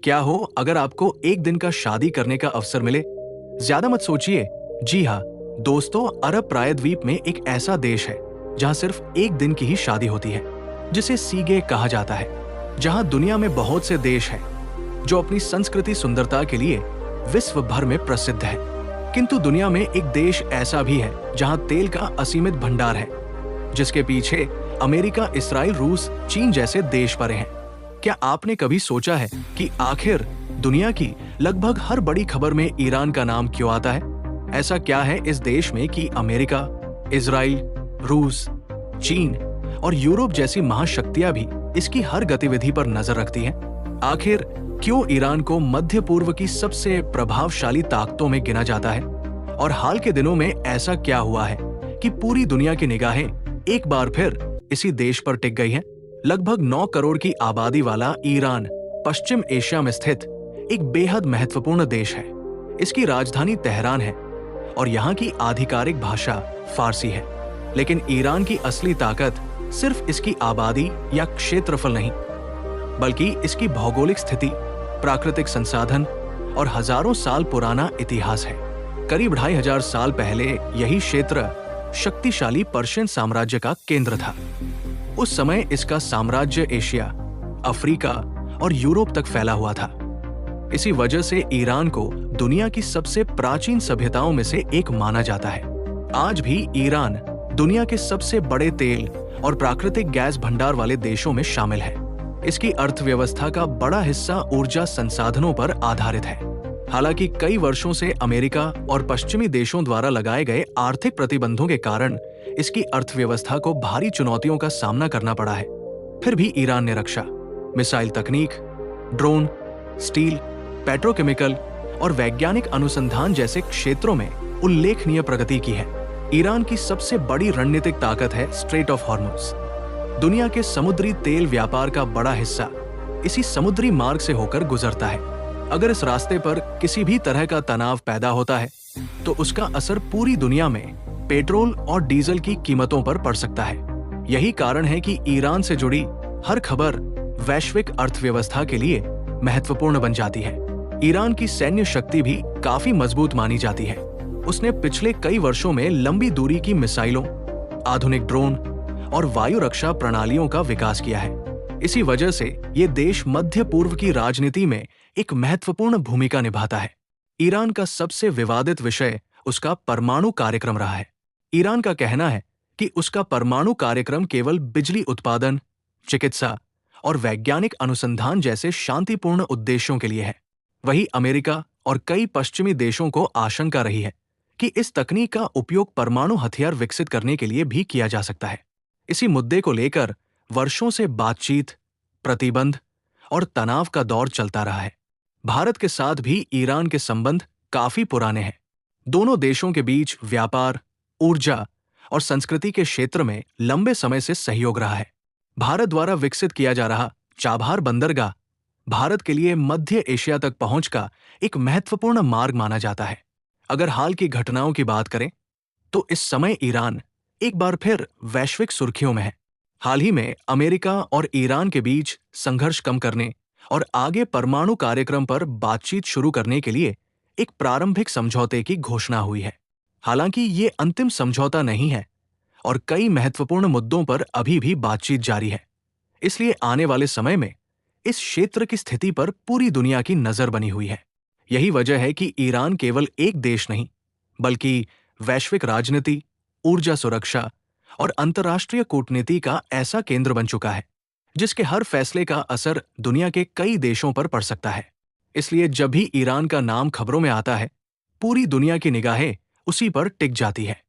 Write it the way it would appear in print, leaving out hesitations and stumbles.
क्या हो अगर आपको एक दिन का शादी करने का अवसर मिले? ज्यादा मत सोचिए। जी हाँ दोस्तों, अरब प्रायद्वीप में एक ऐसा देश है जहाँ सिर्फ एक दिन की ही शादी होती है, जिसे सीगे कहा जाता है। जहाँ दुनिया में बहुत से देश हैं जो अपनी संस्कृति सुंदरता के लिए विश्व भर में प्रसिद्ध है, किंतु दुनिया में एक देश ऐसा भी है जहाँ तेल का असीमित भंडार है, जिसके पीछे अमेरिका, इसराइल, रूस, चीन जैसे देश पड़े हैं। क्या आपने कभी सोचा है कि आखिर दुनिया की लगभग हर बड़ी खबर में ईरान का नाम क्यों आता है? ऐसा क्या है इस देश में कि अमेरिका, इजराइल, रूस, चीन और यूरोप जैसी महाशक्तियां भी इसकी हर गतिविधि पर नजर रखती हैं? आखिर क्यों ईरान को मध्य पूर्व की सबसे प्रभावशाली ताकतों में गिना जाता है? और हाल के दिनों में ऐसा क्या हुआ है कि पूरी दुनिया की निगाहें एक बार फिर इसी देश पर टिक गई हैं? लगभग 9 करोड़ की आबादी वाला ईरान पश्चिम एशिया में स्थित एक बेहद महत्वपूर्ण देश है। इसकी राजधानी तेहरान है और यहाँ की आधिकारिक भाषा फारसी है। लेकिन ईरान की असली ताकत सिर्फ इसकी आबादी या क्षेत्रफल नहीं, बल्कि इसकी भौगोलिक स्थिति, प्राकृतिक संसाधन और हजारों साल पुराना इतिहास है। करीब 2500 साल पहले यही क्षेत्र शक्तिशाली पर्शियन साम्राज्य का केंद्र था। उस समय इसका साम्राज्य एशिया, अफ्रीका और यूरोप तक फैला हुआ था। इसी वजह से ईरान को दुनिया की सबसे प्राचीन सभ्यताओं में से एक माना जाता है। आज भी ईरान दुनिया के सबसे बड़े तेल और प्राकृतिक गैस भंडार वाले देशों में शामिल है। इसकी अर्थव्यवस्था का बड़ा हिस्सा ऊर्जा संसाधनों पर आधारित है। हालांकि कई वर्षों से अमेरिका और पश्चिमी देशों द्वारा लगाए गए आर्थिक प्रतिबंधों के कारण इसकी अर्थव्यवस्था को भारी चुनौतियों का सामना करना पड़ा है, फिर भी ईरान ने रक्षा, मिसाइल तकनीक, ड्रोन, स्टील, पेट्रोकेमिकल और वैज्ञानिक अनुसंधान जैसे क्षेत्रों में उल्लेखनीय प्रगति की है। ईरान की सबसे बड़ी रणनीतिक ताकत है स्ट्रेट ऑफ हॉर्मुज। दुनिया के समुद्री तेल व्यापार का बड़ा हिस्सा इसी समुद्री मार्ग से होकर गुजरता है। अगर इस रास्ते पर किसी भी तरह का तनाव पैदा होता है तो उसका असर पूरी दुनिया में पेट्रोल और डीजल की कीमतों पर पड़ सकता है। यही कारण है कि ईरान से जुड़ी हर खबर वैश्विक अर्थव्यवस्था के लिए महत्वपूर्ण बन जाती है। ईरान की सैन्य शक्ति भी काफी मजबूत मानी जाती है। उसने पिछले कई वर्षों में लंबी दूरी की मिसाइलों, आधुनिक ड्रोन और वायु रक्षा प्रणालियों का विकास किया है। इसी वजह से ये देश मध्य पूर्व की राजनीति में एक महत्वपूर्ण भूमिका निभाता है। ईरान का सबसे विवादित विषय उसका परमाणु कार्यक्रम रहा है। ईरान का कहना है कि उसका परमाणु कार्यक्रम केवल बिजली उत्पादन, चिकित्सा और वैज्ञानिक अनुसंधान जैसे शांतिपूर्ण उद्देश्यों के लिए है। वहीं अमेरिका और कई पश्चिमी देशों को आशंका रही है कि इस तकनीक का उपयोग परमाणु हथियार विकसित करने के लिए भी किया जा सकता है। इसी मुद्दे को लेकर वर्षों से बातचीत, प्रतिबंध और तनाव का दौर चलता रहा है। भारत के साथ भी ईरान के संबंध काफी पुराने हैं। दोनों देशों के बीच व्यापार, ऊर्जा और संस्कृति के क्षेत्र में लंबे समय से सहयोग रहा है। भारत द्वारा विकसित किया जा रहा चाबहार बंदरगाह भारत के लिए मध्य एशिया तक पहुंच का एक महत्वपूर्ण मार्ग माना जाता है। अगर हाल की घटनाओं की बात करें तो इस समय ईरान एक बार फिर वैश्विक सुर्खियों में है। हाल ही में अमेरिका और ईरान के बीच संघर्ष कम करने और आगे परमाणु कार्यक्रम पर बातचीत शुरू करने के लिए एक प्रारंभिक समझौते की घोषणा हुई है। हालांकि ये अंतिम समझौता नहीं है और कई महत्वपूर्ण मुद्दों पर अभी भी बातचीत जारी है। इसलिए आने वाले समय में इस क्षेत्र की स्थिति पर पूरी दुनिया की नजर बनी हुई है। यही वजह है कि ईरान केवल एक देश नहीं, बल्कि वैश्विक राजनीति, ऊर्जा सुरक्षा और अंतर्राष्ट्रीय कूटनीति का ऐसा केंद्र बन चुका है जिसके हर फैसले का असर दुनिया के कई देशों पर पड़ सकता है। इसलिए जब भी ईरान का नाम खबरों में आता है, पूरी दुनिया की निगाहें उसी पर टिक जाती है।